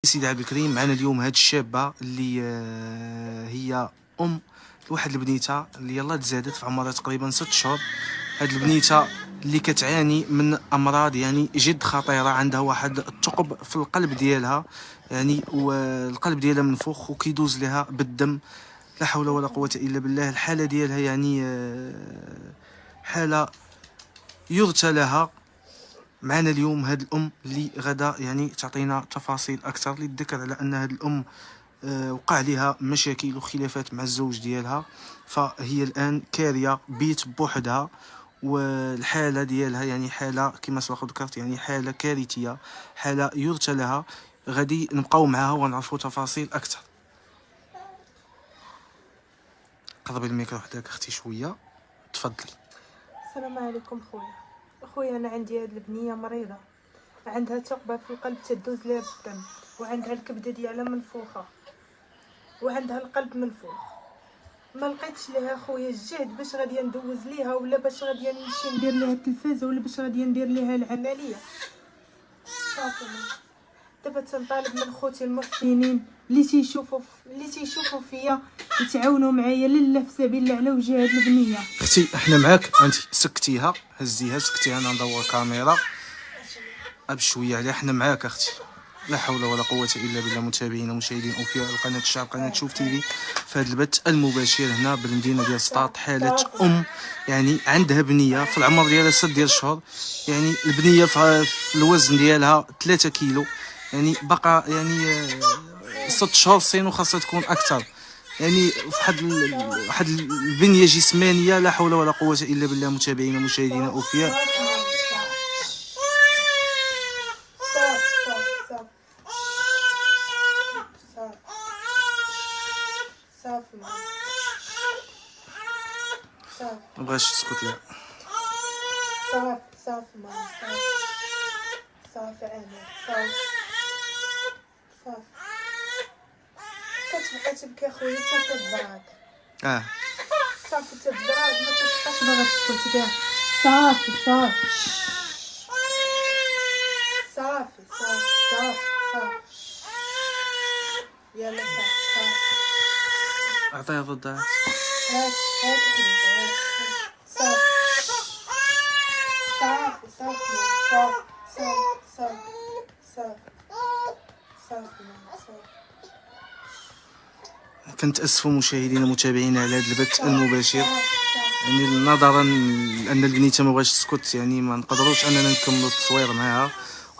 سيدي عبد الكريم. معنا اليوم هاد الشابه اللي هي ام لواحد البنيته اللي يلاه تزادت في عمرها تقريبا 6 شهور. هاد البنيته اللي كتعاني من امراض يعني جد خطيره، عندها واحد الثقب في القلب ديالها، يعني والقلب ديالها منفوخ وكيدوز لها بالدم. لا حول ولا قوه الا بالله. الحاله ديالها يعني حاله يرثى لها. معنا اليوم هاد الام اللي غدا يعني تعطينا تفاصيل اكثر، للذكر على ان هاد الام وقع عليها مشاكل وخلافات مع الزوج ديالها، فهي الان كاريه بيت بوحدها، والحاله ديالها يعني حاله كما سبق ذكرت يعني حاله كارثيه، حاله يرثى لها. غادي نبقاو معها ونعرفوا تفاصيل اكثر. قربي الميكرو حداك اختي شويه، تفضلي. السلام عليكم خويا انا عندي هاد البنيه مريضه، عندها ثقبه في القلب تدوز ليها بالدم، وعندها الكبده ديالها منفوخه، وعندها القلب منفوخ. ما لقيتش ليها خويا الجهد باش غادي ندوز ليها، ولا باش غادي نمشي ندير ليها التلفازه، ولا باش غادي ندير ليها العمليه. صافي دابا تنطالب من خوتي المحسنين اللي تيشوفوا فيا يتعاونوا معايا لله في سبيل الله على وجه هاد البنيه. اختي احنا معاك، انت سكتيها، هزيها سكتيها، انا ندور كاميرا بشويه عليها. احنا معاك اختي، لا حول ولا قوه الا بالله. متابعينا ومشاهدين اوفياء قناه الشعب، قناه شوف تيفي، في هذا البث المباشر هنا بالمدينه ديال سطات. حاله ام يعني عندها بنيه في العمر ديالها 6 شهور، يعني البنيه في الوزن ديالها 3 كيلو، يعني بقى يعني 6 شهور سينو خاصها تكون اكثر، يعني واحد البنيه جسمانيه لا حول ولا قوه الا بالله. متابعينا ومشاهدينا اوفياء. مبغاش تسكت لا. صافي ماما صافي انا صافي كتبقى تبكي خويا حتى تضرك. صافي تضرك ما تبقاش باغا تسكت كاع. صافي يلا صافي اعطيها ضدها. هات كنتاسفوا مشاهدينا ومتابعينا على هذا البث المباشر، يعني نظرا لان البنيته ما بغاش تسكت، يعني ما نقدروش اننا نكملوا التصوير معها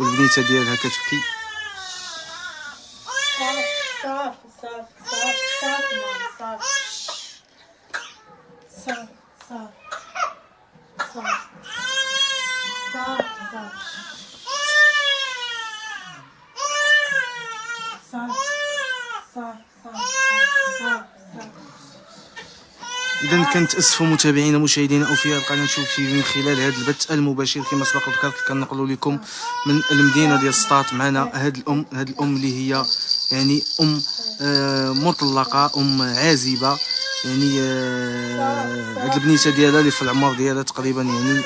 والبنيته ديالها كتبكي. اذا كنتاسفوا متابعينا ومشاهدينا اوفياء القناه شوف تيفي، من خلال هذا البث المباشر كما سبق ذكرت كنقلوا لكم من المدينه ديال سطات. معنا هاد الام اللي هي يعني ام مطلقه، ام عازبه، يعني هاد البنيته ديالها اللي في العمر ديالها تقريبا يعني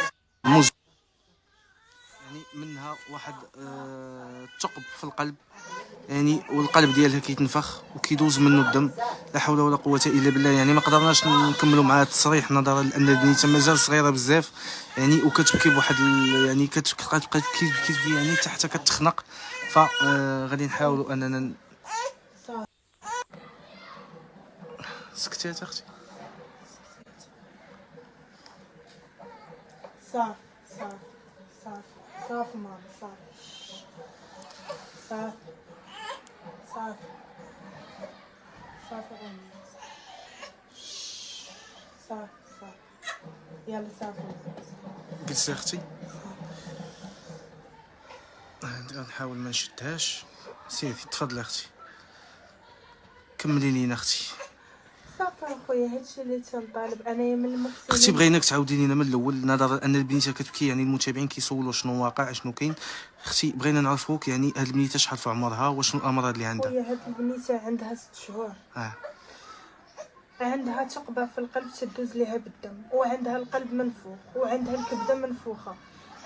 منها واحد الثقب في القلب، يعني والقلب ديالها كيتنفخ وكيدوز منه الدم. لا حول ولا قوه الا بالله. يعني ما قدرناش نكملوا مع التصريح نظرا لان البنيته مازال صغيره بزاف، يعني وكتبكي بواحد يعني كتبقى تبكي يعني حتى كتخنق. فغادي نحاولوا اننا سكتات اختي. صافي ماما صافي يلا صافي جلسي اختي، غنحاول ما نشدهاش. سيدي تفضلي اختي، كملي لينا اختي. صافي خويا هادشي اللي تنطالب انايا من المحسنين. اختي بغيناك تعاودي لينا من الاول، نظرا ان البنيته كتبكي، يعني المتابعين كيسولوا شنو واقع شنو كاين. اختي بغينا نعرفوك يعني هاد البنيته شحال في عمرها وشنو الامراض اللي عندها؟ خويا هاد البنيته عندها 6 شهور. عندها ثقبه في القلب تدوز ليها بالدم، وعندها القلب منفوخ، وعندها الكبده منفوخه.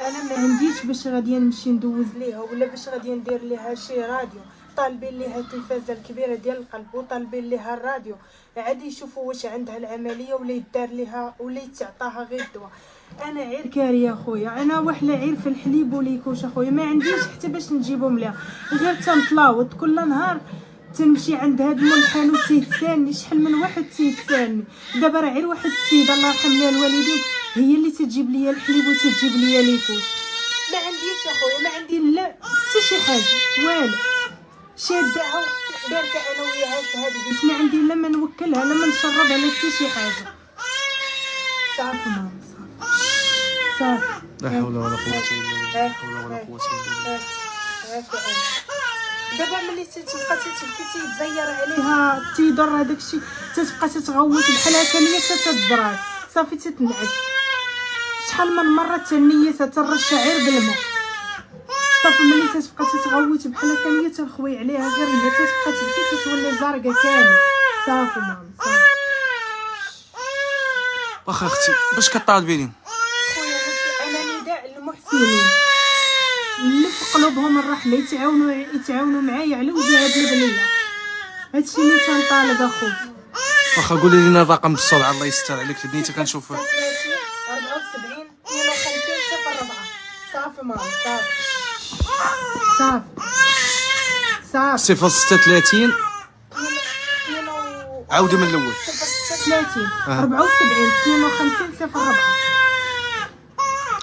انا ما عنديش باش غادي نمشي ندوز ليها، ولا باش غادي ندير ليها شي راديو، طالبين ليها التلفازه الكبيره ديال القلب وطالبين ليها الراديو، عاد يشوفوا واش عندها العمليه ولا يدار ليها ولا يتعطاها غير الدواء. انا عير كاريه خويا، انا وحله عير في الحليب وليكوش اخويا، ما عنديش حتى باش نجيبهم ليها، غير تنطلاوط كل نهار تنمشي عند هاد المنحل وتيتسالني، شحال من واحد تيتسالني. دابا راه غير واحد السيده الله يرحم ليها الوالدين هي اللي تجيب ليا الحليب وتجيب ليا ليكوش. ما عنديش اخويا، ما عندي لا حتى شي حاجه والو، شادها باركه انا وياها في هاد البيت، ما عندي لا ما نوكلها لا ما نشربها لا حتى شي حاجه. صافي ماما صافي. لا حول ولا قوة إلا بالله، لا حول ولا قوة إلا بالله. دابا ملي تتبقى تتبكي تيتزير عليها تيضر هذاك الشيء، تتبقى تتغوت بحال هكا هي تتضرر صافي تتنعس. شحال من مره تنيتها ترشها غير بالماء صافي، ملي تتبقى تتغوت بحال هكا هي تنخوي عليها غير الماء، تتبقى تبكي تتولي زرقاء كامل. صافي ماما صافي. واخا اختي باش كطالبي لي؟ خويا انا نداء للمحسنين اللي في قلوبهم الرحمه يتعاونوا معايا على وجه هاد البنيه، هادشي اللي تنطالب اخويا. واخا قولي لنا الرقم بالسرعه الله يستر عليك البنيته كنشوف. 74 52 52 04. صافي ماما صافي صافي. 036 عاودي من الاول. 36 74 52 04.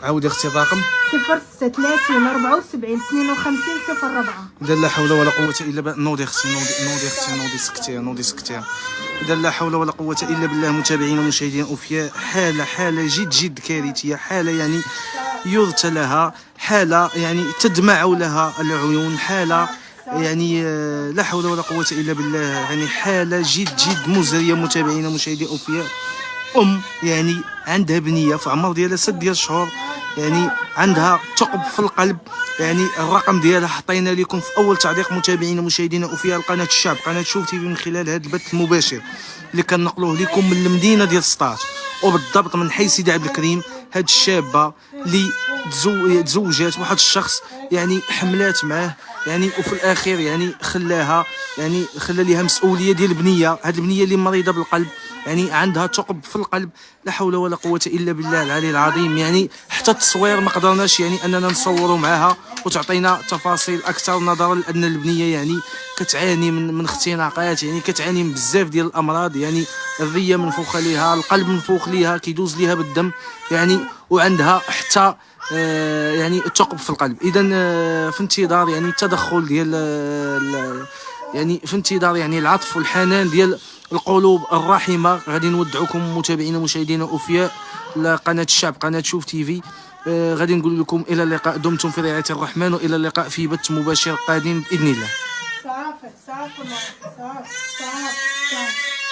عاودي اختي الرقم. 036 74 52 04. اذا لا حول ولا قوه الا بالله. نوضي اختي نوضي اختي نوضي سكتي. اذا لا حول ولا قوه الا بالله. متابعينا ومشاهدينا اوفياء، حاله جد كارثيه، حاله يعني يرثى لها، حاله يعني تدمع لها العيون، حاله يعني لا حول ولا قوه الا بالله، يعني حاله جد مزريه. متابعينا ومشاهدينا اوفياء، يعني عندها بنيه في عمر ديالها 6 شهور، يعني عندها ثقب في القلب. يعني الرقم ديالها حطينا لكم في اول تعليق. متابعينا ومشاهدينا اوفياء القناه الشعب، قناه شوف تيفي، من خلال هذا البث المباشر اللي كنقلوه لكم من المدينه ديال سطات، وبالضبط من حي سيدي عبد الكريم. هاد الشابه اللي تزوجات واحد الشخص، يعني حملات معاه، يعني وفي الاخير يعني خلاها، يعني خلى ليها مسؤوليه ديال البنيه. هاد البنيه اللي مريضه بالقلب، يعني عندها ثقب في القلب، لا حول ولا قوه الا بالله العلي العظيم. يعني حتى التصوير ما قدرناش يعني اننا نصوروا معها وتعطينا تفاصيل اكثر، نظرا لان البنيه يعني كتعاني من اختناقات، يعني كتعاني من بزاف ديال الامراض، يعني الريه منفوخه ليها، القلب منفوخ ليها كيدوز ليها بالدم، يعني وعندها حتى يعني الثقب في القلب. اذا في انتظار يعني التدخل ديال يعني في انتظار يعني العطف والحنان ديال القلوب الرحيمه. غادي نودعكم متابعينا ومشاهدينا اوفياء لقناه الشعب، قناه شوف تيفي. غادي نقول لكم الى اللقاء، دمتم في رعايه الرحمن، والى اللقاء في بث مباشر قادم باذن الله. صافي صافي صافي صافي.